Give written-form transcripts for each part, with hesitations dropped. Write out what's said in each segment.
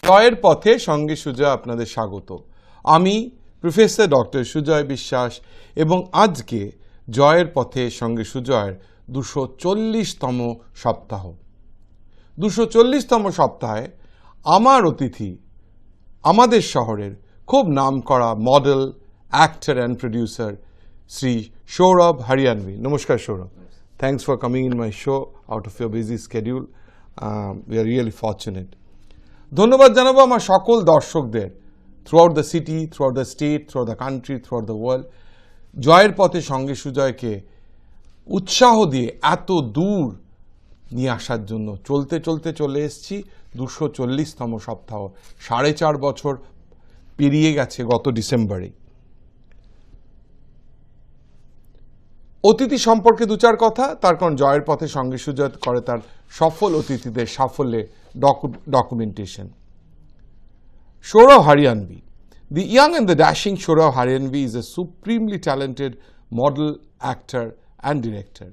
জয়ের পথে সঙ্গে সুজয় আপনাদের স্বাগত। আমি প্রফেসর ডক্টর সুজয় বিশ্বাস এবং আজকে জয়ের পথে সঙ্গে সুজয়ের 240তম সপ্তাহ। 240তম সপ্তাহে আমার অতিথি আমাদের শহরের খুব নামকরা model, actor and producer Shri Sourav Haryanvi. নমস্কার Sourav, thanks for coming in my show out of your busy schedule. We are really fortunate. ধন্যবাদ জানাবো আমার সকল দর্শকদের throughout the city, throughout the state, throughout the country, throughout the world. জয়ের পথে সঙ্গে সুজয়কে উৎসাহ দিয়ে এত দূর নিয়ে আসার জন্য চলতে চলতে চলে এসেছি 240তম সপ্তাহ। 4.5 বছর পেরিয়ে গেছে গত ডিসেম্বরে। অতিথি সম্পর্কে দু চার কথা, তার কারণ জয়ের পথে সঙ্গে সুজয় করে তার সফল অতিথিদের সাফল্যে documentation. Shourav Hariyanvi. The young and the dashing Shourav Hariyanvi is a supremely talented model, actor and director.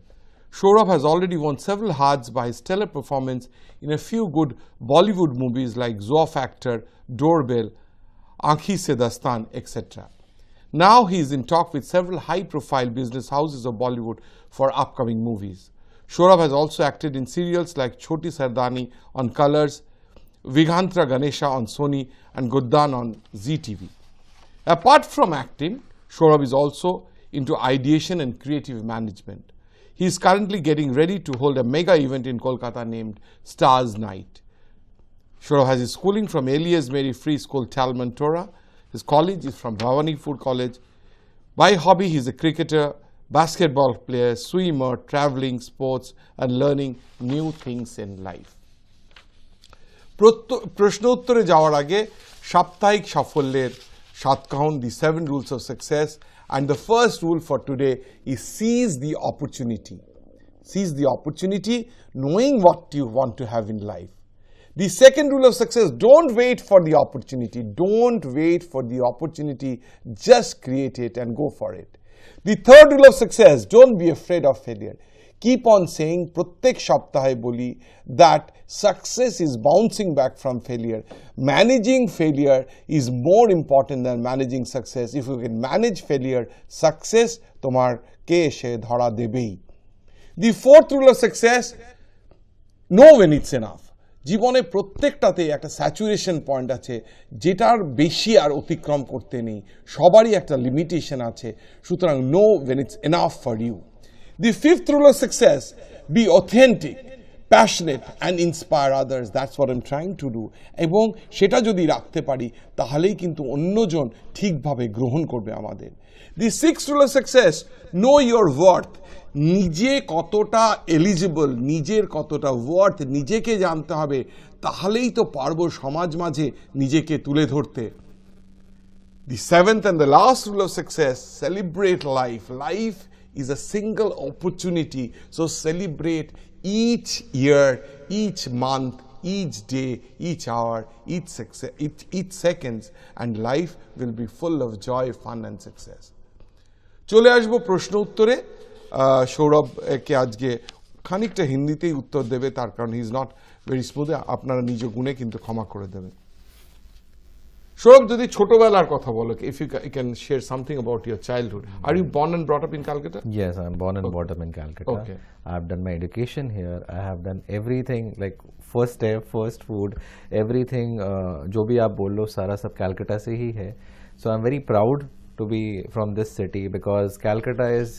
Shourav has already won several hearts by his stellar performance in a few good Bollywood movies like Zoa Factor, Doorbell, Aankhi Se Dastan, etc. Now he is in talk with several high-profile business houses of Bollywood for upcoming movies. Shourav has also acted in serials like Choti Sardani on Colors, Vighantra Ganesha on Sony and Guddan on Zee TV. Apart from acting, Shourav is also into ideation and creative management. He is currently getting ready to hold a mega event in Kolkata named Stars Night. Shourav has his schooling from Elias Mary Free School, Talmantora. His college is from Bhavani Food College. By hobby, he is a cricketer, basketball player, swimmer, traveling, sports and learning new things in life. প্রশ্ন উত্তরে যাওয়ার আগে সাপ্তাহিক সাফল্যের 7 count, the 7 rules of success, and the first rule for today is seize the opportunity. Seize the opportunity, knowing what you want to have in life. The second rule of success, don't wait for the opportunity. Don't wait for the opportunity, just create it and go for it. The third rule of success, don't be afraid of failure. Keep on saying, প্রত্যেক সপ্তাহে বলি, that success is bouncing back from failure. Managing failure is more important than managing success. If you can manage failure, success তোমারকে এসে ধরা দেবেই. The fourth rule of success, know when it's enough. জীবনে প্রত্যেকটাতে একটা saturation point আছে, যেটার বেশি আর অতিক্রম করতে নেই। সবারই একটা লিমিটেশন আছে, সুতরাং know when it's enough for you. The fifth rule of success, be authentic, passionate and inspire others. That's what I'm trying to do. এবং সেটা যদি রাখতে পারি তাহলেই কিন্তু অন্যজন ঠিকভাবে গ্রহণ করবে আমাদের। The sixth rule of success, know your worth. নিজে কতটা এলিজিবল, নিজের কতটা ওয়ার্থ নিজেকে জানতে হবে, তাহলেই তো পারবো সমাজ মাঝে নিজেকে তুলে ধরতে। The seventh and the last rule of success, celebrate life. Life is a single opportunity, so celebrate each year, each month, each day, each hour, each seconds, and life will be full of joy, fun and success. চলে আসবো প্রশ্ন উত্তরে। সৌরভকে আজকে খানিকটা হিন্দিতেই উত্তর দেবে, তার কারণ he is not very smooth. আপনারা নিজ গুণে কিন্তু ক্ষমা করে দেবেন। সৌরভ, যদি ছোটবেলার কথা বলো, if you can share something about your childhood. Are you born and brought up in Calcutta? Yes, I'm born and brought up in Calcutta. Okay. I've done my education here. I have done everything, like first step, first food, everything. जो भी आप बोल लो सारा सब Calcutta से ही है. So I'm very proud to be from this city because Calcutta is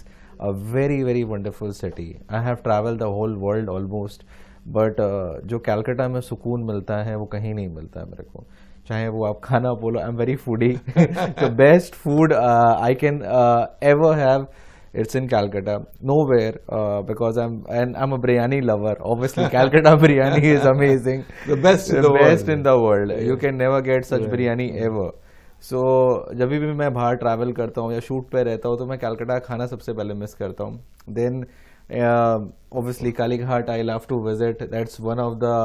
a very very wonderful city. I have traveled the whole world almost, but जो Calcutta में सुकून मिलता है वो कहीं नहीं मिलता है मेरे को। चाहे वो आप खाना बोलो, I am very foodie, the best food I can ever have, it's in Calcutta, nowhere, because I'm a biryani lover. Obviously Calcutta biryani is amazing, the best in the world. You can never get such biryani ever. So जब भी मैं बाहर travel करता हूँ या shoot पे रहता हूँ तो मैं कैलकाटा खाना सबसे पहले मिस करता हूँ. Then obviously Kalighat I love to visit. That's one of the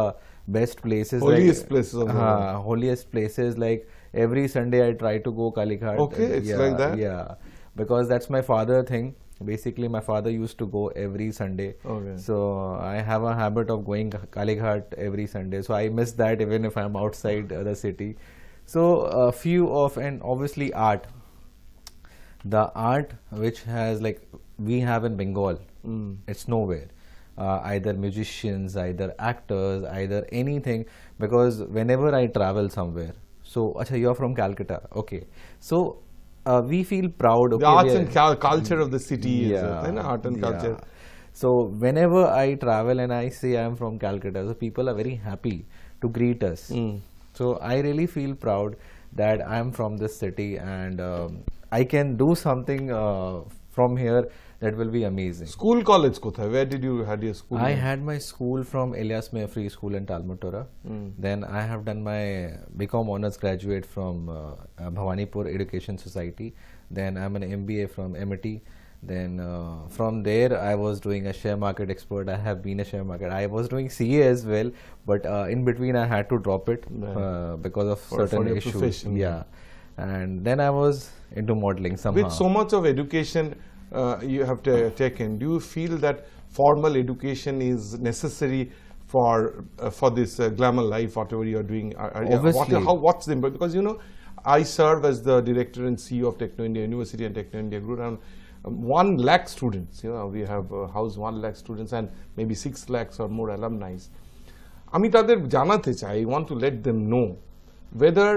best places. Holiest places of the world. Holiest places. Like every Sunday I try to go Kalighat. Okay, it's like that. Yeah, because that's my father thing. Basically, my father used to go every Sunday. Okay. So I have a habit of going Kalighat every Sunday. So I miss that even if I'm outside the city. So a few of, and obviously art. The art which has like we have in Bengal, it's nowhere. Either musicians, either actors, either anything. Because whenever I travel somewhere, so acha, you're from Calcutta, okay. So we feel proud. The Okay, arts we and culture of the city is art and culture. So whenever I travel and I say I'm from Calcutta, so people are very happy to greet us. So I really feel proud that I'm from this city, and I can do something from here that will be amazing. School, college kothay? Where did you had your school? I had my school from Elias Mayer Free School in Talmudpura. Then I have done my BCom Honours graduate from Bhawanipur Education Society. Then I'm an MBA from MIT. Then from there I was doing a share market expert. I have been a share market. I was doing CA as well, but in between I had to drop it because of certain your issues. profession. Yeah, and then I was into modeling somehow. With so much of education you have taken, do you feel that formal education is necessary for this glamour life, whatever you are doing? Obviously. What's the impact? Because you know, I serve as the director and CEO of Techno India University and Techno India Group. Around 1 lakh students. You know, we have housed 1 lakh students and maybe 6 lakhs or more alumni. আমি তাদের জানাতে চাই, I want to let them know whether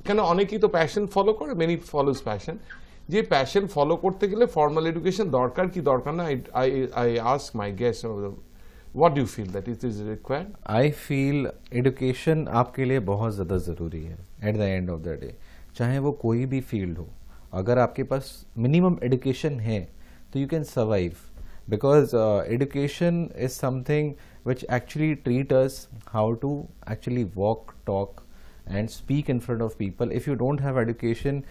কেন অনেকেই তো passion follow করে, many follows passion. যে passion follow করতে গেলে ফর্মাল এডুকেশন দরকার কি দরকার না, I ask my guests, what do you feel that it is required? I feel education आपके लिए बहुत ज़्यादा ज़रूरी है at the end of the day. चाहे वो कोई भी फील्ड हो, अगर आपके पास मिनिमम एजुकेशन है तो you can survive, because education is something which actually treat us how to actually walk, talk and speak in front of people. If you don't have education,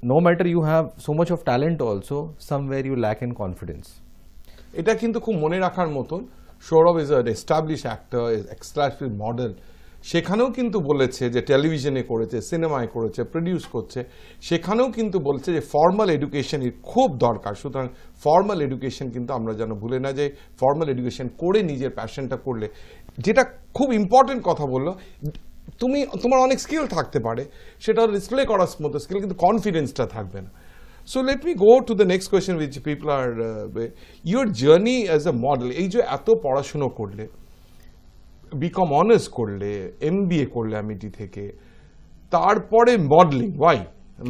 no matter you have so much of talent also, somewhere you lack in confidence. এটা কিন্তু খুব মনে রাখার মতন। Sourav is an established actor, is established model. সেখানেও কিন্তু বলেছে যে টেলিভিশনে করেছে, সিনেমায় করেছে, প্রডিউস করছে, সেখানেও কিন্তু বলছে যে ফর্মাল এডুকেশন খুব দরকার। সুতরাং ফর্মাল এডুকেশন কিন্তু আমরা যেন ভুলে না যাই, ফর্মাল এডুকেশন করে নিজের প্যাশনটা করলে, যেটা খুব ইম্পর্টেন্ট কথা বললো, তোমার অনেক স্কিল থাকতে পারে, সেটা ডিসপ্লে করার মতো স্কিল, কিন্তু কনফিডেন্সটা থাকবে না। So let me go to the next question which people are your journey as a model. এই যে এত পড়াশোনা করলে, বিকম অনার্স করলে, MBA করলে আমিটি থেকে, তারপরে মডেলিং, why?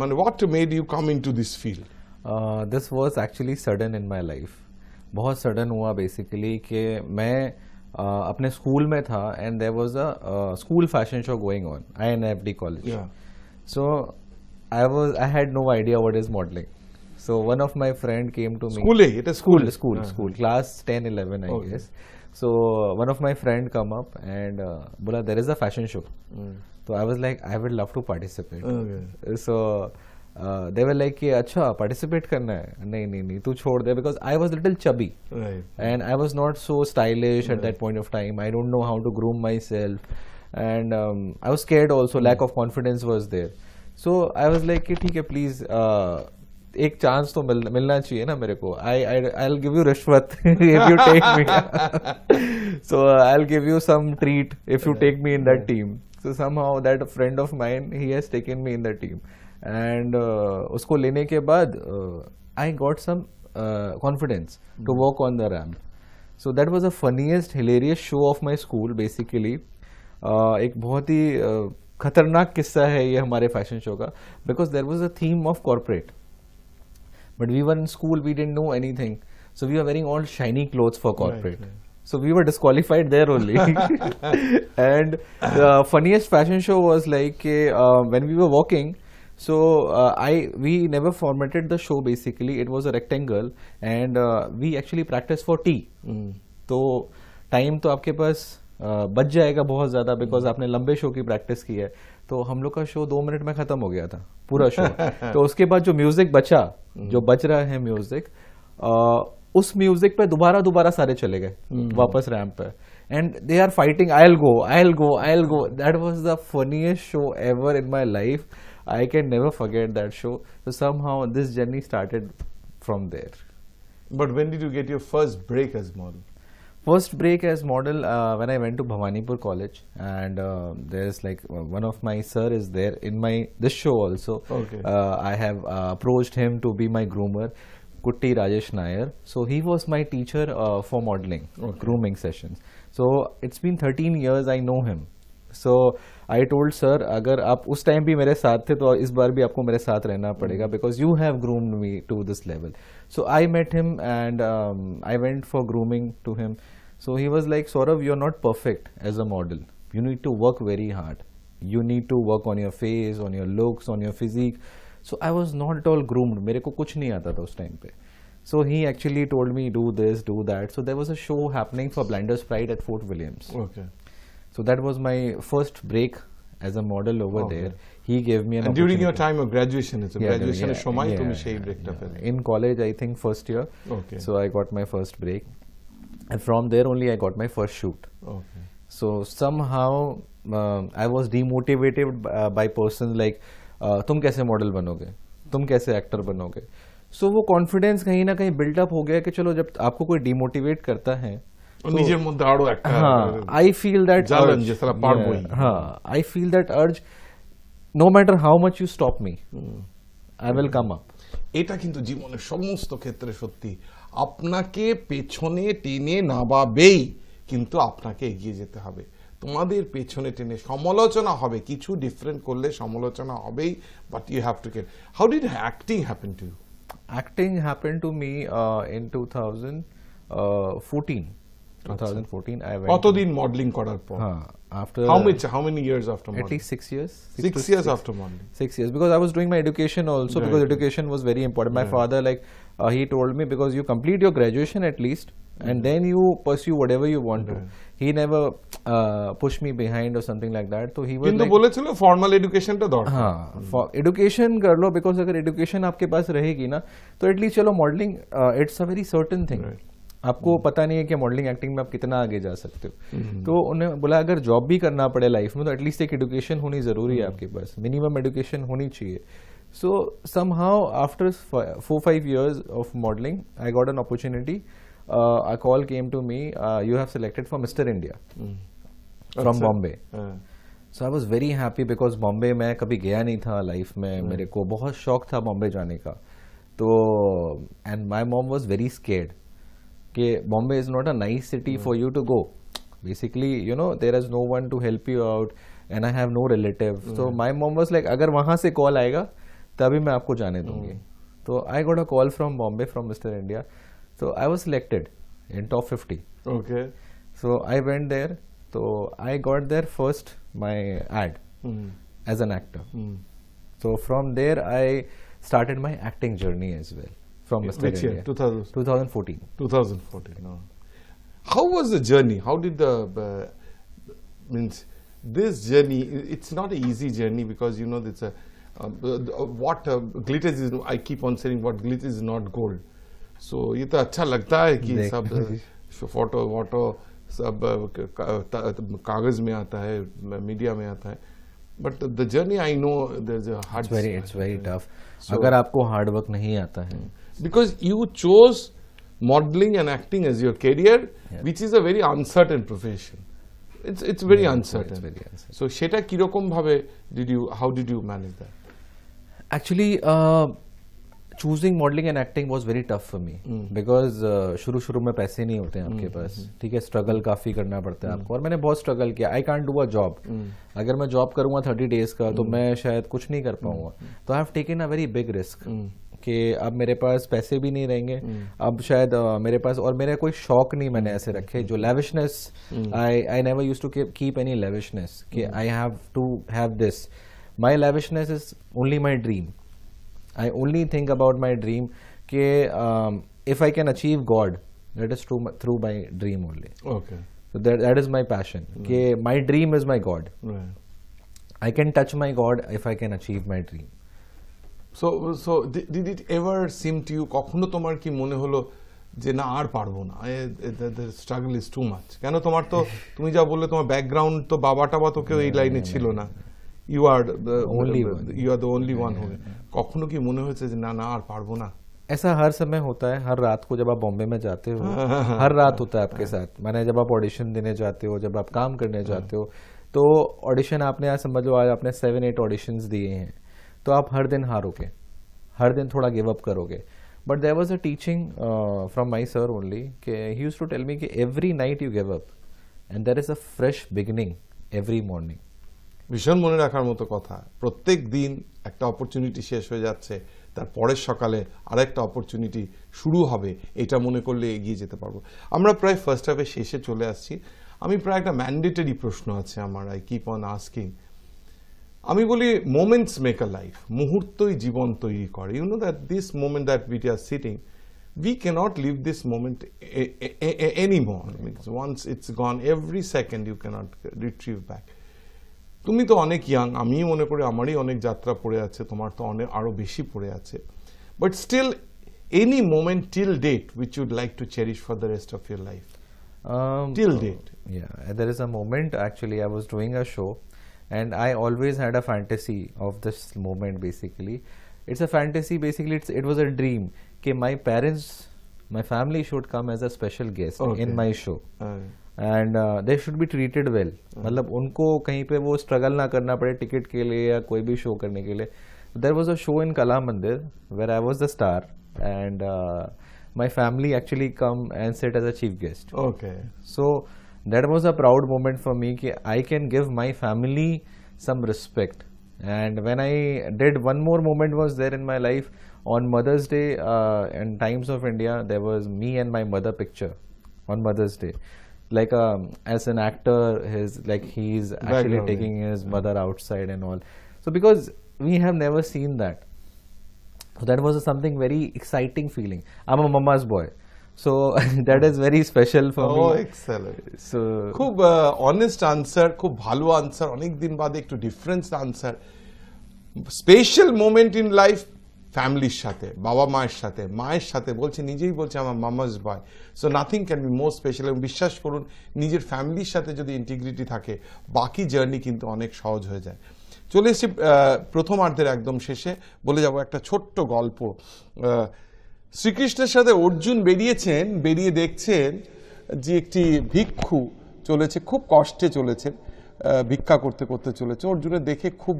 মানে what made you come into this field? This was actually sudden in my life. बहुत सडन हुआ बेसिकली कि मैं अपने स्कूल में था and there was a school fashion show going on, INFD college. Yeah. So I had no idea what is modeling. So one of my friend came to me. School, it is School, class 10, 11, I guess. So one of my friend come up and bola there is a fashion show. So I was like, I would love to participate. Okay. So they were like कि अच्छा participate करना है, नहीं तू छोड़ दे, because I was little chubby. Right. And I was not so stylish at that point of time. I don't know how to groom myself, and I was scared also. Lack of confidence was there. So I was like कि ठीक है please एक chance तो मिलना चाहिए ना मेरे को. I'll give you रिश्वत if you take me. So I'll give you some treat if you take me in that team. So somehow that friend of mine, he has taken me in that team. And उसको लेने के बाद I got some confidence to walk on the ramp. So that was the funniest, hilarious show of my school basically. एक बहुत ही खतरनाक किस्सा है ये हमारे फैशन शो का, because there was a theme of corporate. But we were in school, we didn't know anything. So we were wearing all shiny clothes for corporate. Right. So we were disqualified there only. And the funniest fashion show was like when we were walking, so we never formatted the show basically. It was a rectangle and we actually practiced for tea. तो time तो आपके पास बच जाएगा बहुत ज़्यादा, because आपने लंबे show की प्रैक्टिस की है. तो हम लोग का शो 2 मिनट में ख़त्म हो गया था पूरा शो. तो उसके बाद जो म्यूज़िक बचा, जो बच रहा है म्यूज़िक, उस म्यूज़िक पे दोबारा सारे चले गए वापस रैंप पे. And they are fighting, I'll go. That was the funniest show ever in my life. I can never forget that show. So somehow this journey started from there. But when did you get your first break as model? First break as model when I went to Bhawanipur College, and there's like one of my sir is there in my this show also. Okay. I have approached him to be my groomer, Kutti Rajesh Nair. So he was my teacher for modeling, grooming sessions. So it's been 13 years I know him. So I told sir, अगर आप उस time भी मेरे साथ थे तो इस बार भी आपको मेरे साथ रहना पड़ेगा, because you have groomed me to this level. So I met him and I went for grooming to him. So he was like, Saurav, you're not perfect as a model. You need to work very hard. You need to work on your face, on your looks, on your physique. So I was not at all groomed. मेरे को कुछ नहीं आता था उस time पे. So he actually told me, do this, do that. So there was a show happening for Blinders Pride at Fort Williams. Okay. So that was my first break as a model over there. He gave me an And during your opportunity. time of graduation, it's a Yeah, graduation yeah, সময় yeah, তুমি সেই yeah, ব্রেকটা yeah. পেলে। In college, I think first year. Okay. So I got my first break. And from there only I got my first shoot. Okay. So somehow I was demotivated by persons like तुम कैसे model बनोगे, तुम कैसे actor बनोगे. So वो confidence कहीं ना कहीं बिल्डअप हो गया कि चलो जब आपको कोई डिमोटिवेट करता है নিজের মধ্যে আরো একটা हाँ, I feel that জ্বালান urge. যে সালা পারবোই। हाँ, I feel that urge. No matter how much you stop me, I will come up. এটা কিন্তু জীবনের সমস্ত ক্ষেত্রে সত্যি, আপনাকে পেছনে টেনে নামাবেই কিন্তু আপনাকে এগিয়ে যেতে হবে। তোমাদের পেছনে টেনে সমালোচনা হবে, কিছু ডিফারেন্ট করলে সমালোচনা হবেই, but you have to get. How did acting happen to you? Acting happened to me in 2014. 2014 I went. কতদিন মডেলিং করার পর? हाँ, after how many years after at modeling? least 6 years. 6 years after modeling. 6 years, because I was doing my education also, Right. because education was very important. My father, like he told me, because you complete your graduation at least, and then you pursue whatever you want to. He never pushed me behind or something like that. So he was কিন্তু like, বলেছিল formal এডুকেশনটা দরকার। हाँ, education कर लो, because अगर education आपके पास रहेगी ना तो एटलीस्ट चलो modelling it's a very certain thing. आपको पता नहीं है कि मॉडलिंग एक्टिंग में आप कितना आगे जा सकते हो। तो उन्हें बोला अगर जॉब भी करना पड़े लाइफ में तो एटलीस्ट एक एडुकेशन होनी जरूरी है आपके पास, मिनिमम एडुकेशन होनी चाहिए। सो somehow after 4-5 years of modeling I got an opportunity. A call came to me, you have selected for Mr. India from Bombay. So I was very happy, because Bombay मैं कभी गया नहीं था लाइफ में, मेरे को बहुत शौक था बॉम्बे जाने का। तो and my mom was very scared कि Bombay is not a nice city for you to go, basically you know there is no one to help you out and I have no relative. So my mom was like अगर वहां से call आएगा तभी मैं आपको जाने दूंगी। तो I got a call from Bombay from mister India, so I was selected in top 50. Okay. So I went there. So I got there first my ad as an actor. So from there I started my acting journey as well from Mr. Which year? India. 2014. 2014. No. How was the journey? How did the means this journey? It's not an easy journey because you know it's a what glitters is. I keep on saying what glitters is not gold. So ये तो अच्छा लगता है कि सब photo वोटो सब कागज में आता है, मीडिया में आता है, but the journey I know there is a hard, it's very tough. अगर आपको हार्ड वर्क नहीं आता है, because you chose modeling and acting as your career, which is a very uncertain profession. It's very uncertain. it's very uncertain. So সেটা কিরকম ভাবে how did you manage that? Actually choosing modeling and acting was very tough for me because शुरू में पैसे नहीं होते हैं आपके पास, ठीक है, स्ट्रगल काफी करना पड़ता है आपको, और मैंने बहुत स्ट्रगल किया। I can't do a job, अगर मैं जॉब करूंगा 30 days का तो मैं शायद कुछ नहीं कर पाऊंगा। तो I have taken a very big risk कि अब मेरे पास पैसे भी नहीं रहेंगे, अब शायद मेरे पास, और मेरा कोई शौक नहीं मैंने ऐसे रखे जो lavishness, I never used to keep any lavishness कि I have to have this. My lavishness is only my dream. I only think about my dream कि if I can achieve God, that is through my dream only. Okay. So that is my passion. कि my dream is my God. Right. I can touch my God if I can achieve my dream. So did it ever seem to you, কখনো তোমার কি মনে হলো যে না আর পারবো না, the struggle is too much? কেন তোমার তো তুমি যা বললে তোমার ব্যাকগ্রাউন্ড তো বাবা টাবা তো কেউ এই লাইনে ছিল না, you are the only one. You are the only one who, কখনো কি মনে হয়েছে যে না না আর পারবো না? ऐसा हर समय होता है, हर रात को जब आप बॉम्बे में जाते हो, हर रात होता है आपके साथ। माने जब आप ऑडिशन देने जाते हो, जब आप काम करने जाते हो, तो ऑडिशन आपने आज समझ लो, आज आपने 7-8 ऑडिशंस दिए हैं, तो आप हर दिन हारोगे, हर दिन थोड़ा गिव अप करोगे। But there was a teaching from my sir only कि he used to tell me कि every night you give up and there is a fresh beginning every morning. ভীষণ মনে রাখার মতো কথা। প্রত্যেক দিন একটা অপরচুনিটি শেষ হয়ে যাচ্ছে, তার পরের সকালে আরেকটা অপরচুনিটি শুরু হবে, এটা মনে করলে এগিয়ে যেতে পারবো। আমরা প্রায় ফার্স্ট হাফের শেষে চলে আসছি। আমি প্রায় একটা ম্যান্ডেটরি প্রশ্ন আছে আমার, আই কিপ অন আস্কিং। আমি বলি মোমেন্টস মেক আ লাইফ, মুহূর্তই জীবন তৈরি করে। You know that this moment that we are sitting, we cannot live this moment anymore. Once it's gone, every second you cannot retrieve back. তুমি তো অনেক young, আমি মনে করি আমারই অনেক যাত্রা পড়ে আছে, তোমার তো অনেক আরো বেশি পড়ে আছে। But still any moment till date which you'd like to cherish for the rest of your life? Till date. Yeah, there is a moment, actually I was doing a show and I always had a fantasy of this moment. Basically it's a fantasy, basically it was a dream कि my parents, my family should come as a special guest in my show and they should be treated well. मतलब उनको कहीं पे वो struggle ना करना पड़े ticket के लिए या कोई भी शो करने के लिए. There was a show in Kala Mandir where I was the star and my family actually come and sit as a chief guest. Okay. So that was a proud moment for me कि I can give my family some respect. And when I did, one more moment was there in my life on Mother's Day in Times of India. There was me and my mother picture on Mother's Day. Like as an actor, he's actually taking his mother outside and all. So because we have never seen that, so that was something very exciting feeling. I'm a mama's boy, so that is very special for me. Oh, excellent. So খুব honest answer, খুব ভালো answer, অনেক দিন বাদে একটু difference answer. Special moment in life ফ্যামিলির সাথে, বাবা মায়ের সাথে, মায়ের সাথে, বলছে নিজেই বলছে আমার mama's boy. So nothing can be more special. এবং বিশ্বাস করুন, নিজের ফ্যামিলির সাথে যদি ইন্টিগ্রিটি থাকে, বাকি জার্নি কিন্তু অনেক সহজ হয়ে যায়। চলে এসেছি প্রথমার্ধের একদম শেষে, বলে যাব একটা ছোট্ট গল্প। শ্রীকৃষ্ণের সাথে অর্জুন বেরিয়েছেন, বেরিয়ে দেখছেন যে একটি ভিক্ষু চলেছে, খুব কষ্টে চলেছেন, ভিক্ষা করতে করতে চলেছে। অর্জুনের দেখে খুব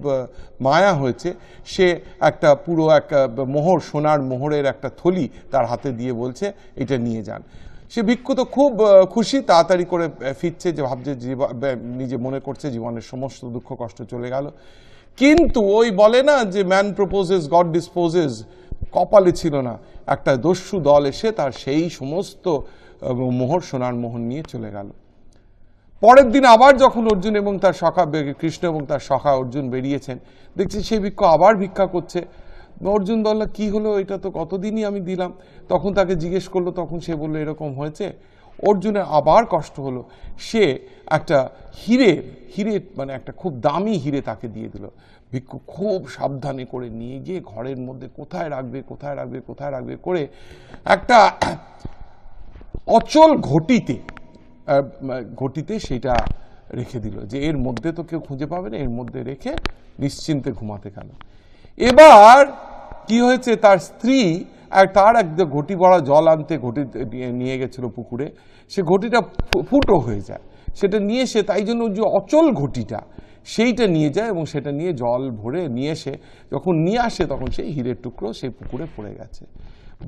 মায়া হয়েছে। সে একটা পুরো এক মোহর, সোনার মোহরের একটা থলি তার হাতে দিয়ে বলছে এটা নিয়ে যান। সে ভিক্ষু তো খুব খুশি, তাড়াতাড়ি করে ফিরছে, যে ভাবছে নিজে মনে করছে জীবনের সমস্ত দুঃখ কষ্ট চলে গেল। কিন্তু ওই বলে না যে ম্যান প্রপোজেস গড ডিসপোজেস, কপালে ছিল না, একটা দস্যু দল এসে তার সেই সমস্ত মোহর, সোনার মোহর নিয়ে চলে গেল। পরের দিন আবার যখন অর্জুন এবং তার সখা, কৃষ্ণ এবং তার সখা অর্জুন বেরিয়েছেন, দেখছি সেই ভিক্ষু আবার ভিক্ষা করছে। অর্জুন বলল কি হলো, এটা তো কতদিনই আমি দিলাম। তখন তাকে জিজ্ঞেস করলো, তখন সে বললো এরকম হয়েছে। অর্জুনের আবার কষ্ট হলো। সে একটা হিরে মানে একটা খুব দামি হিরে তাকে দিয়ে দিল। ভিক্ষু খুব সাবধানে করে নিয়ে গিয়ে ঘরের মধ্যে কোথায় রাখবে করে একটা অচল ঘটিতে সেটা রেখে দিল, যে এর মধ্যে তো কেউ খুঁজে পাবে না, এর মধ্যে রেখে নিশ্চিন্তে ঘুমাতে গেল। এবার কি হয়েছে, তার স্ত্রী তার একদম ঘটি ভরা জল আনতে ঘটি নিয়ে গেছিল পুকুরে। সে ঘটিটা ফুটো হয়ে যায়, সেটা নিয়ে এসে, তাই জন্য যে অচল ঘটিটা সেইটা নিয়ে যায় এবং সেটা নিয়ে জল ভরে নিয়ে এসে যখন নিয়ে আসে, তখন সেই হীরের টুকরো সেই পুকুরে পড়ে গেছে।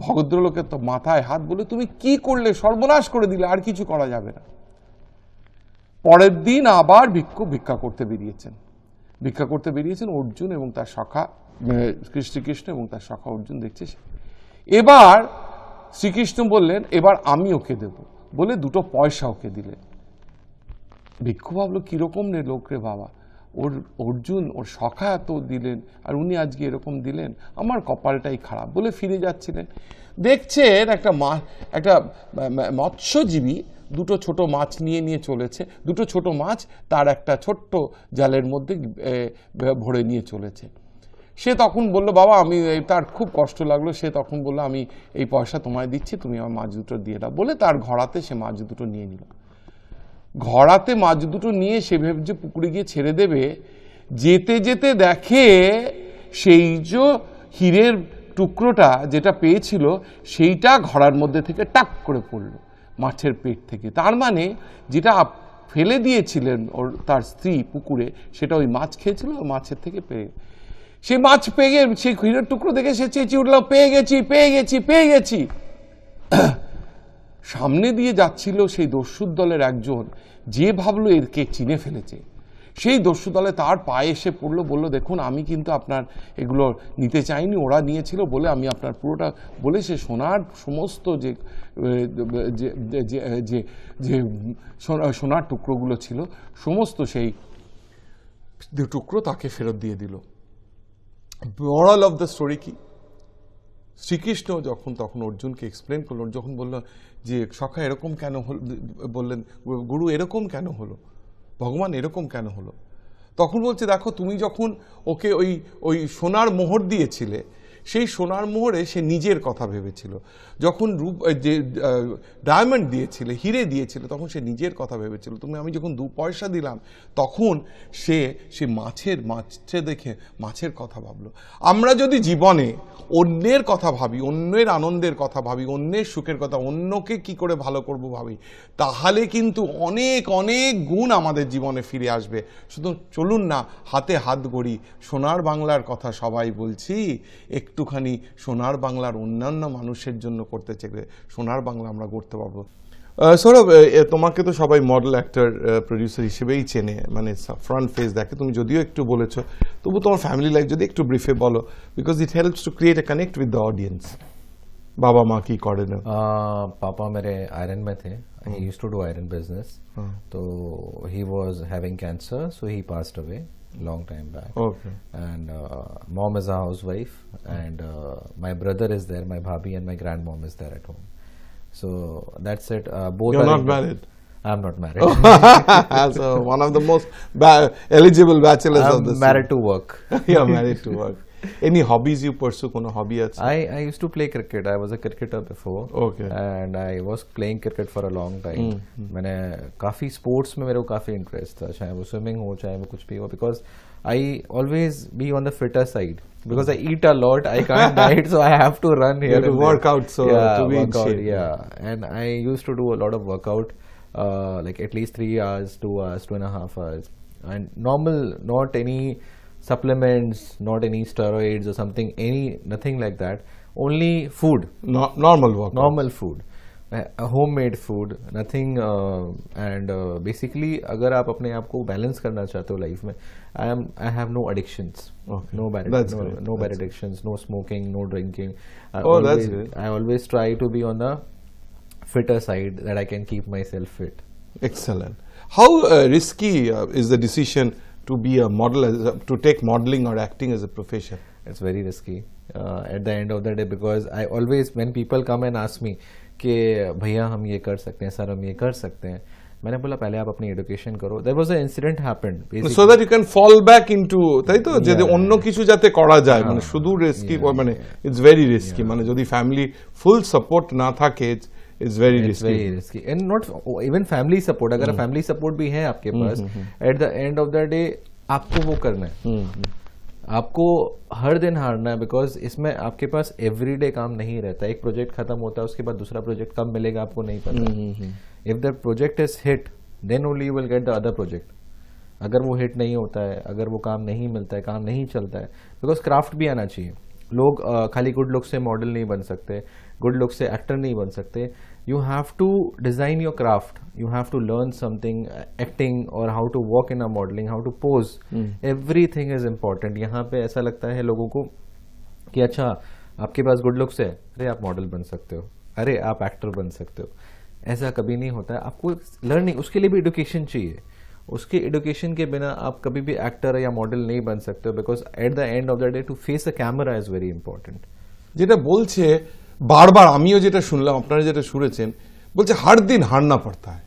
ভদ্রলোকের তো মাথায় হাত, বলে তুমি কি করলে, সর্বনাশ করে দিলে, আর কিছু করা যাবে না। পরের দিন আবার ভিক্ষা করতে বেরিয়েছেন অর্জুন এবং তার সখা শ্রীকৃষ্ণ এবং তার সখা অর্জুন দেখছে। এবার শ্রীকৃষ্ণ বললেন এবার আমি ওকে দেব, বলে 2 পয়সা ওকে দিলেন। ভিক্ষু ভাবলো কিরকম লোক রে বাবা, অর্জুন ওর সখা এত দিলেন আর উনি আজকে এরকম দিলেন, আমার কপালটাই খারাপ বলে ফিরে যাচ্ছিলেন। দেখছেন একটা মৎস্যজীবী 2 ছোট মাছ নিয়ে চলেছে। 2 ছোট মাছ তার একটা ছোট্ট জালের মধ্যে ভরে নিয়ে চলেছে। সে তখন বলল বাবা, আমি, তার খুব কষ্ট লাগলো। সে তখন বলল আমি এই পয়সা তোমায় দিচ্ছি, তুমি আমার মাছ 2 দিয়ে দাও, বলে তার ঘোড়াতে সে মাছ 2 নিয়ে নিল। ঘোড়াতে মাছ 2 নিয়ে সে ভেবেছে পুকুরে গিয়ে ছেড়ে দেবে। যেতে যেতে দেখে সেই যে হীরের টুকরোটা যেটা পেয়েছিল সেইটা ঘড়ার মধ্যে থেকে টাক করে পড়লো মাছের পেট থেকে। তার মানে যেটা ফেলে দিয়েছিলেন ওর তার স্ত্রী পুকুরে, সেটা ওই মাছ খেয়েছিল, মাছের থেকে পেয়ে সে মাছ পেয়ে সেই হীরের টুকরো দেখে সে চেঁচিয়ে উঠল, পেয়ে গেছি পেয়ে গেছি পেয়ে গেছি। সামনে দিয়ে যাচ্ছিল সেই দস্যুর দলের একজন, যে ভাবলো এরকে চিনে ফেলেছে, সেই দস্যু দলে তার পায়ে এসে পড়লো, বলল দেখুন আমি কিন্তু আপনার এগুলো নিতে চাইনি, ওরা নিয়েছিল বলে আমি আপনার পুরোটা, বলে সে সোনার সমস্ত যে যে যে সোনার টুকরোগুলো ছিল সমস্ত সেই টুকরো তাকে ফেরত দিয়ে দিল। মোরাল অফ দ্য স্টোরি কি, শ্রীকৃষ্ণ যখন তখন অর্জুনকে এক্সপ্লেন করলেন, যখন বলল যে সখা এরকম কেন হল, বললেন গুরু এরকম কেন হলো, ভগবান এরকম কেন হলো, তখন বলছে দেখো তুমি যখন ওকে ওই সোনার মোহর দিয়েছিলে, সেই সোনার মোহরে সে নিজের কথা ভেবেছিল, যখন যে ডায়মন্ড দিয়েছিলে, হিরে দিয়েছিলে, তখন সে নিজের কথা ভেবেছিল, আমি যখন 2 পয়সা দিলাম তখন সে মাছে দেখে মাছের কথা ভাবলো। আমরা যদি জীবনে অন্যের কথা ভাবি, অন্যের আনন্দের কথা ভাবি, অন্যের সুখের কথা, অন্যকে কি করে ভালো করব ভাবি, তাহলে কিন্তু অনেক অনেক গুণ আমাদের জীবনে ফিরে আসবে। শুধু চলুন না হাতে হাত গড়ি, সোনার বাংলার কথা সবাই বলছি, একটুখানি সোনার বাংলার অন্যান্য মানুষের জন্য করতে চাইলে সোনার বাংলা আমরা গড়তে পারবো। সৌরভ, তোমাকে তো সবাই মডেল অ্যাক্টর প্রডিউসার হিসেবেই চেনে, মানে ফ্রন্ট ফেস দেখে, তুমি যদিও একটু বলেছো, তবু তোমার ফ্যামিলি লাইফ যদি একটু ব্রিফে বলো, because it helps to create a connect with the audience. बाबा माँ की कॉर्डिनेटर? पापा मेरे आयरन में थे. He used to do iron business. So he was having cancer, so he passed away long time back. Okay. And mom is a housewife, and my brother is there, my bhabhi and my grandmom is there at home. So that's it. Both You're are not married? I'm not married. So one of the most eligible bachelors of the I'm married to work. You're married to work. Any hobbies you pursue? Kono hobby ache? I used to play cricket. I was a cricketer before. Okay. And I was playing cricket for a long time. मैंने काफी sports में मेरे को काफी interest था, चाहे वो swimming हो, चाहे वो कुछ भी हो, because I always be on the fitter side. Because I eat a lot, I can't diet, so I have to run here. You have to work out, so to be in workout, shape. yeah. And I used to do a lot of workout, like at least 3 hours, 2 hours, 2.5 hours, and normal, not any supplements, not any steroids or something, nothing like that. Only food. Normal workout. Normal food. Homemade food, nothing. And basically, अगर आप अपने आप को balance करना चाहते हो life में, I have no addictions. Okay. No bad addictions, no smoking, no drinking. That's good. I always try to be on the fitter side, that I can keep myself fit. Excellent. How risky is the decision to be a model, to take modeling or acting as a profession? It's very risky at the end of the day, because I always, when people come and ask me कि भैया हम ये कर सकते हैं, sir हम ये कर सकते हैं, मैंने बोला पहले आप अपनी एजुकेशन करो. There was an incident happened basically. So that you can fall back into, তাই তো, যদি অন্য কিছু যাতে করা যায়, মানে শুধু রিস্কি, মানে it's very risky, মানে যদি ফ্যামিলি ফুল সাপোর্ট না থাকে, it's very risky. Very risky. And not even family support. अगर family support भी है आपके पास, at the end of the day आपको वो करना है. आपको हर दिन हारना है, बिकॉज इसमें आपके पास एवरीडे काम नहीं रहता. एक प्रोजेक्ट खत्म होता है, उसके बाद दूसरा प्रोजेक्ट कब मिलेगा आपको नहीं पता. If the project is hit, then only you will get the other project. अगर वो हिट नहीं होता है, अगर वो काम नहीं मिलता है, काम नहीं चलता है, बिकॉज क्राफ्ट भी आना चाहिए. लोग खाली गुड लुक से मॉडल नहीं बन सकते, गुड लुक से एक्टर नहीं बन सकते. You have to design your craft. You have to learn something, acting, or how to walk in a modeling, how to pose. Everything is important. यहाँ पे ऐसा लगता है लोगों को कि अच्छा आपके पास गुड लुक्स है, अरे आप मॉडल बन सकते हो, अरे आप एक्टर बन सकते हो. ऐसा कभी नहीं होता है. आपको लर्निंग, उसके लिए भी एडुकेशन चाहिए. उसके एडुकेशन के बिना आप कभी भी एक्टर या मॉडल नहीं बन सकते हो, because at the end of the day to face a camera is very important. যেটা বলছে বারবার, আমিও যেটা শুনলাম, আপনারা যেটা শুনেছেন, বলছে हर दिन हारना पड़ता है.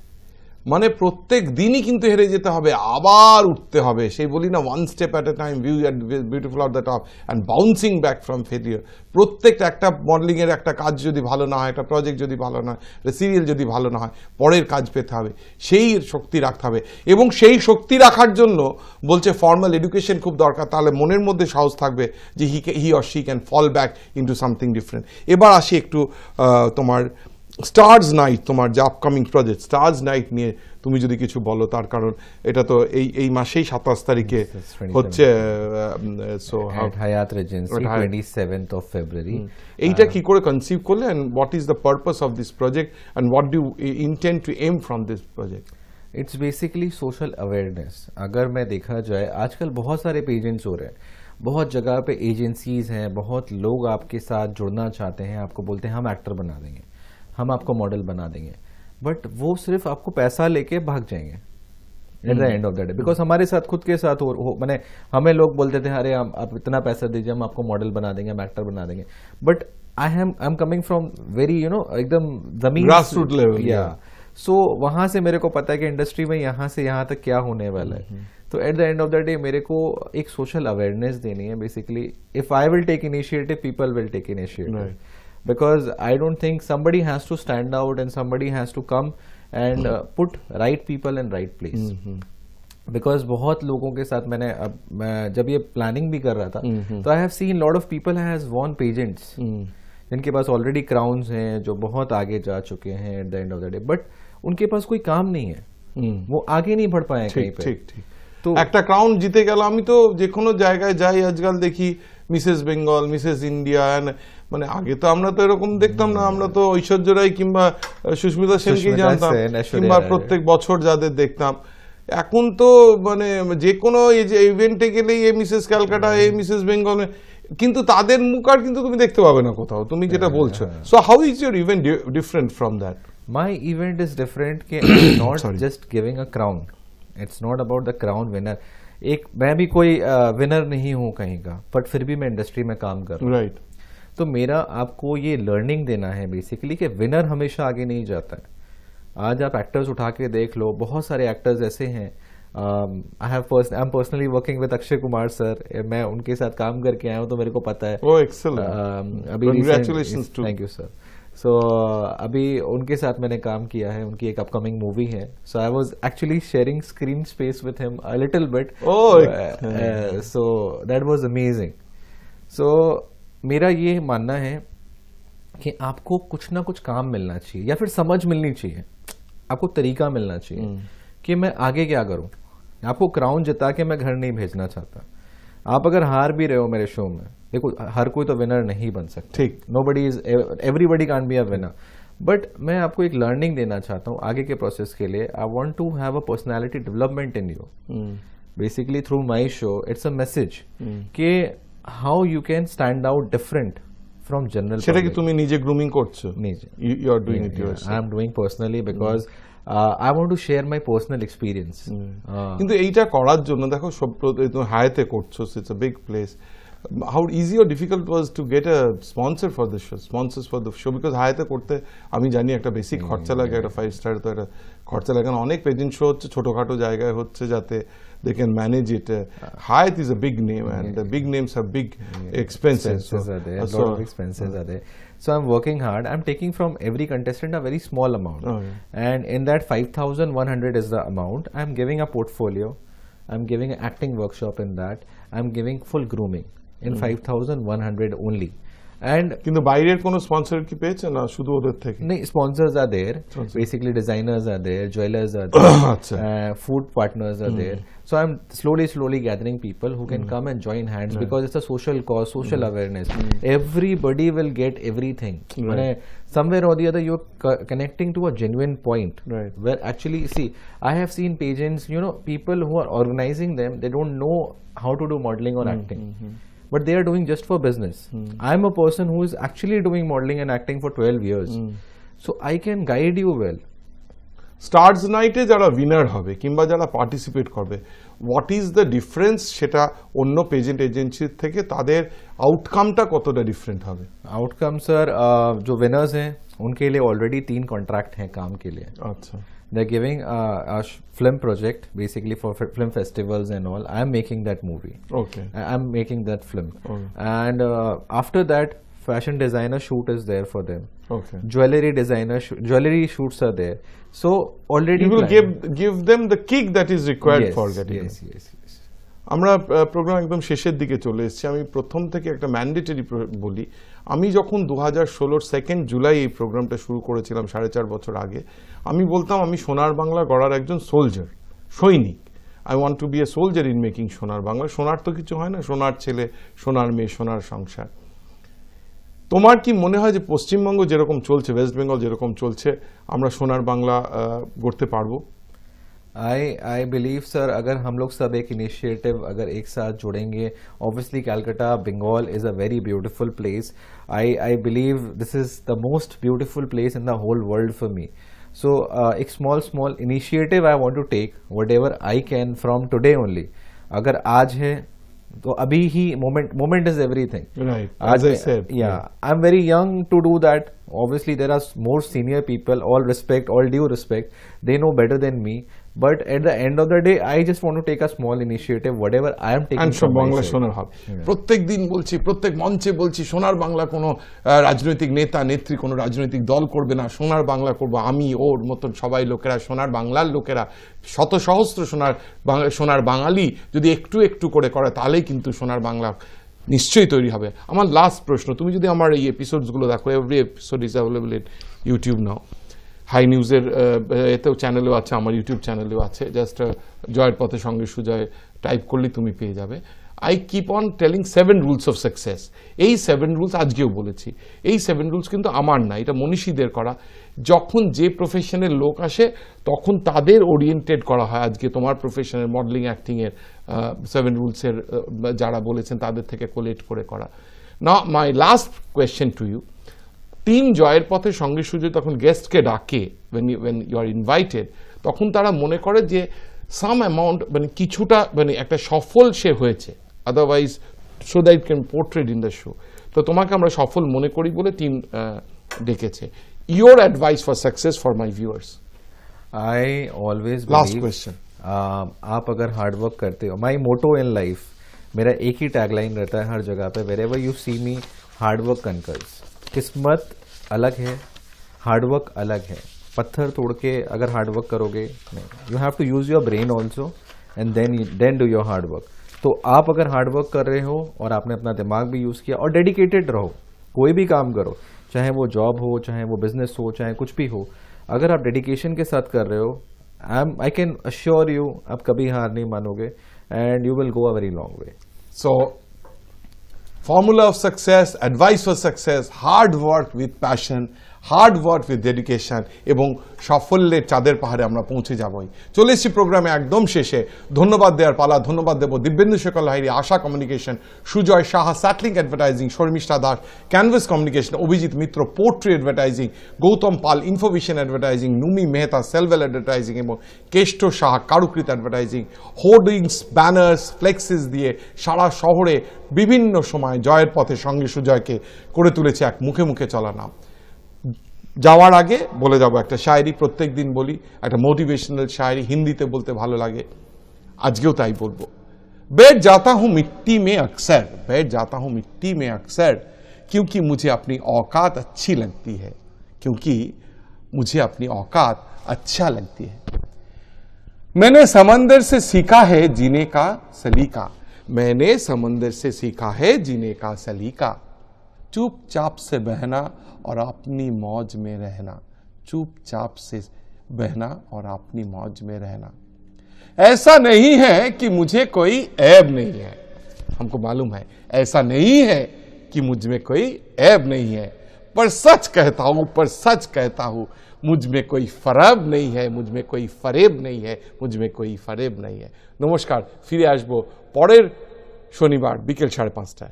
মানে প্রত্যেক দিনই কিন্তু হেরে যেতে হবে, আবার উঠতে হবে। সেই বলি না, one step at a time, view at beautiful of the top and bouncing back from failure. প্রত্যেকটা একটা মডেলিংয়ের একটা কাজ যদি ভালো না হয়, একটা প্রজেক্ট যদি ভালো না হয়, সিরিয়াল যদি ভালো না হয়, পরের কাজ পেতে হবে, সেই শক্তি রাখতে হবে। এবং সেই শক্তি রাখার জন্য বলছে ফর্মাল এডুকেশন খুব দরকার, তাহলে মনের মধ্যে সাহস থাকবে যে he or she can fall back into something different. এবার আসি একটু তোমার স্টার্স নাইট, তোমার যে আপকামিং প্রজেক্ট স্টার্স নাইট নিয়ে তুমি যদি কিছু বলো, তার কারণ এটা তো এই মাসেই 27 তারিখে হচ্ছে। সো হায়াত রেজেন্সি 27th of February। এইটা কি করে কনসিভ করলে, and what is the purpose of this project and what do intend to aim from this project? It's basically social awareness. अगर मैं देखा जाए, आजकल बहुत सारे पेजेंट्स हो रहे हैं, बहुत जगह पे एजेंसीज हैं, बहुत लोग आपके साथ जुड़ना चाहते हैं, आपको बोलते हैं हम एक्टर बना देंगे, हम आपको मॉडल बना देंगे, बट वो सिर्फ आपको पैसा लेके भाग जाएंगे eight the end of the day. Because हमारे साथ खुद के साथ मैंने हमें लोग बोलते थे अरे आप इतना पैसा दीजिए, हम आपको मॉडल बना देंगे, हम एक्टर बना देंगे, but I am coming from very एकदम जमीन ग्रासरूट लेवल। या सो वहां से मेरे को पता है कि इंडस्ट्री में यहाँ से यहाँ तक क्या होने वाला है। तो at the end of the day मेरे को एक सोशल अवेयरनेस देनी है। Basically if I will take initiative, people will take initiative, because I don't think somebody has to stand out and somebody has to come and put right people in right place। because बहुत लोगों के साथ मैं जब ये planning भी कर रहा था, तो I have seen lot of people has won pageants जिनके पास ऑलरेडी क्राउन्स हैं, जो बहुत आगे जा चुके हैं eight the end of the day, but उनके पास कोई काम नहीं है, वो आगे नहीं बढ़ पाए कहीं पे। ঠিক ঠিক। তো একটা ক্রাউন জিতে গেল, আমি তো যে কোনো জায়গায় যাই আজকাল দেখি মিসেস বেঙ্গল, মিসেস ইন্ডিয়া, মানে আগে তো আমরা তো এরকম দেখতাম না, আমরা তো ঐশ্বর্য রায় কিংবা সুস্মিতা সেনকেই জানতাম, কিংবা প্রত্যেক বছর যাদের দেখতাম। এখন তো মানে যে কোনো ইভেন্টে গেলেই এই মিসেস ক্যালকাটা, এই মিসেস বেঙ্গল, কিন্তু তাদের মুখ আর কিন্তু তুমি দেখতে পাবে না কোথাও, তুমি যেটা বলছো। So how is your event different from that? My event is different कि not just giving a crown, it's not about the crown winner। मैं भी कोई विनर नहीं हूँ कहीं का, बट फिर भी मैं इंडस्ट्री में काम कर रहा हूँ, राइट। तो मेरा आपको ये लर्निंग देना है बेसिकली कि विनर हमेशा आगे नहीं जाता है। आज आप एक्टर्स उठा के देख लो, बहुत सारे एक्टर्स ऐसे हैं। I am personally working with Akshay Kumar sir, मैं उनके साथ काम करके आया हूँ, तो मेरे को पता है। ओह एक्सीलेंट, अभी congratulations too. Thank you sir. So अभी उनके साथ मैंने काम किया है, उनकी एक अपकमिंग मूवी है, so I was actually sharing screen space with him a little bit, so that was amazing. So मेरा ये मानना है कि आपको कुछ ना कुछ काम मिलना चाहिए, या फिर समझ मिलनी चाहिए, आपको तरीका मिलना चाहिए कि मैं आगे क्या करूं। आपको क्राउन जिता के मैं घर नहीं भेजना चाहता। आप अगर हार भी रहे हो मेरे शो में, देखो हर कोई तो विनर नहीं बन सकता, ठीक, nobody is, everybody can't be a winner, but मैं आपको एक लर्निंग देना चाहता हूँ आगे के प्रोसेस के लिए। I want to have a personality development in you, basically through my show it's a message कि how you can stand out different from general. সেটা কি তুমি নিজে গ্রুমিং করছো? নিজে, you are doing it yourself? I am doing personally because I want to share my personal experience। কিন্তু এইটা করার জন্য দেখো তুমি হায়াতে করছো, it's a big place. How easy or difficult was to get a sponsor for the show, sponsors for the show? Because হায়াতে করতে আমি জানি একটা বেসিক খরচা লাগে, একটা 5 স্টার তো একটা খরচা লাগে। অনেক পেজেন্ট শো হচ্ছে ছোটখাটো জায়গায় হচ্ছে যাতে they can manage it. Hayat is a big name, and the big names have big expenses. Are there. A lot of expenses are there. So I'm working hard. I'm taking from every contestant a very small amount, and in that 5,100 is the amount. I'm giving a portfolio, I'm giving an acting workshop in that, I'm giving full grooming in 5,100 only। And কিন্তু বাইরের কোনো sponsor কি পেয়েছে না শুধু ওদের থেকে? नहीं, sponsors are there, basically designers are there, jewelers are there, food partners are there। So I'm slowly gathering people who can come and join hands, because it's a social cause, social awareness। Everybody will get everything, somewhere or the other you're connecting to a genuine point, where actually, see, I have seen pageants, people who are organizing them, they don't know how to do modeling or acting, but they are doing just for business। I'm a person who is actually doing modeling and acting for 12 years, so I can guide you well। Stars নাইটে যারা winner হবে কিংবা যারা participate করবে, what is the difference, সেটা অন্য পেজেন্ট এজেন্সির থেকে তাদের আউটকামটা কতটা ডিফারেন্ট হবে? आउटकम सर, जो विनर्स हैं उनके लिए ऑलरेडी 3 कॉन्ट्रैक्ट हैं काम के लिए। अच्छा, They're giving a film project basically for film festivals and all. I'm making that movie. Okay. I'm making that film. Okay. And after that, fashion designer shoot is there for them. Okay. Jewelry designer, jewelry shoots are there. So already You will planned. give them the kick that is required for getting yes, it. yes, yes. আমরা programme একদম শেষের দিকে চলে এসেছি। আমি প্রথম থেকে একটা ম্যান্ডেটরি বলি, আমি যখন 2016 2 জুলাই এই প্রোগ্রামটা শুরু করেছিলাম 4.5 বছর আগে, আমি বলতাম আমি সোনার বাংলা গড়ার একজন সোলজার, সৈনিক। I want to be a soldier in making Sonar Bangla. সোনার তো কিছু হয় না, সোনার ছেলে, সোনার মেয়ে, সোনার সংসার। তোমার কি মনে হয় যে পশ্চিমবঙ্গ যেরকম চলছে, ওয়েস্ট বেঙ্গল যেরকম চলছে, আমরা সোনার বাংলা গড়তে পারবো? I believe sir, अगर हम लोग सब एक इनिशिएटिव अगर एक साथ जुड़ेंगे, obviously Calcutta, Bengal is a very beautiful place. I believe this is the most beautiful place in the whole world for me. So एक small initiative I want to take, whatever I can from today only. अगर आज है तो अभी ही moment is everything. Right, as I said. Yeah, I'm very young to do that. Obviously there are more senior people, all respect, all due respect, they know better than me. But at the end of the day, I just want to take a small initiative, whatever I am taking from my Bangla side. সোনার হবে। প্রত্যেক দিন বলছি, প্রত্যেক মঞ্চে বলছি, সোনার বাংলা কোনো রাজনৈতিক নেতা নেত্রী কোনো রাজনৈতিক দল করবে না, সোনার বাংলা করবো আমি, ওর মতন সবাই লোকেরা, সোনার বাংলার লোকেরা, শত সহস্র সোনার বাঙালি যদি একটু একটু করে করে, তাহলেই কিন্তু সোনার বাংলা নিশ্চয়ই তৈরি হবে। আমার লাস্ট প্রশ্ন, তুমি যদি আমার এই এপিসোডসগুলো দেখো, every episode is available in YouTube now, হাই নিউজের এতেও চ্যানেলেও আছে, আমার ইউটিউব চ্যানেলেও আছে, জাস্ট জয়ের পথে সঙ্গে সুজয় টাইপ করলেই তুমি পেয়ে যাবে। I keep on telling 7 rules of success. এই 7 রুলস আজকেও বলেছি, এই 7 রুলস কিন্তু আমার না, এটা মনীষীদের করা। যখন যে প্রফেশনের লোক আসে তখন তাদের ওরিয়েন্টেড করা হয়। আজকে তোমার প্রফেশনের মডেলিং অ্যাক্টিংয়ের 7 রুলসের যারা বলেছেন তাদের থেকে কোলেক্ট করে করা। না, my last question to you, team জয়ের পথে সঙ্গে সুযোগ তখন গেস্টকে ডাকে, when you are invited, তখন তারা মনে করে যে সাম অ্যামাউন্ট মানে কিছুটা মানে একটা সফল সে হয়েছে, otherwise so that it can portrait in the show. তো তোমাকে আমরা সফল মনে করি বলে টিম ডেকেছে। Your advice for success for my viewers? I always Last believe, question. आप अगर हार्ड वर्क करते हो, माई मोटो इन लाइफ, मेरा एक ही टैगलाइन रहता है हर जगह पे, wherever you see me, hard work conquers. किस्मत अलग है, हार्ड वर्क अलग है। पत्थर तोड़ के अगर हार्ड वर्क करोगे, you have to use your brain also and then do your hard work. तो आप अगर हार्ड वर्क कर रहे हो और आपने अपना दिमाग भी यूज किया और डेडिकेटेड रहो, कोई भी काम करो, चाहे वो जॉब हो, चाहे वो बिजनेस हो, चाहे कुछ भी हो, अगर आप डेडिकेशन के साथ कर रहे हो, आई कैन अश्योर यू आप कभी हार नहीं मानोगे and you will go a very long way. So, formula of success, advice for success, hard work with passion, hard work with dedication, এবং সাফল্যের চাঁদের পাহাড়ে আমরা পৌঁছে যাবই। চলে এসেছি প্রোগ্রামে একদম শেষে। ধন্যবাদ দেওয়ার পালা। ধন্যবাদ দেব Dibyendu Shekhar Lahiri, Asha communication, Sujoy Saha, Satlink advertising, Sharmistha Das, Canvas communication, Abhijit Mitra, পোর্ট্রি advertising, Goutam Pal, Infovision advertising, Numi Mehta, Selvel advertising এবং Keshto Saha, Karukrit advertising. Hoardings, banners, flexes দিয়ে সারা শহরে বিভিন্ন সময় জয়ের পথে সঙ্গে সুজয়কে করে তুলেছে এক মুখে মুখে চলা নাম। যাওয়ার আগে বলে যাব একটা শায়রি, প্রত্যেক দিন বলি, একটা মোটিভেশনাল শায়রি, হিন্দিতে বলতে ভালো লাগে, আজকেও তাই বলবো। बैठ जाता हूँ मिट्टी में अक्सर, बैठ जाता हूँ मिट्टी में अक्सर, क्योंकि मुझे अपनी औकात अच्छी लगती है, क्योंकि मुझे अपनी औकात अच्छा लगती है। मैंने समंदर से सीखा है जीने का सलीका, मैंने समंदर से सीखा है जीने का सलीका, चुपचाप से बहना और अपनी मौज में रहना, चुपचाप से बहना और अपनी मौज में रहना। ऐसा नहीं है कि मुझे कोई ऐब नहीं है, हमको मालूम है ऐसा नहीं है कि मुझ में कोई ऐब नहीं है, पर सच कहता हूं, पर सच कहता हूं, मुझ में कोई फरेब नहीं है, मुझ में कोई फरेब नहीं है, मुझ में कोई फरेब नहीं है। नमस्कार, फिरे आसबो परेर शनिवार बिकेल 5:30।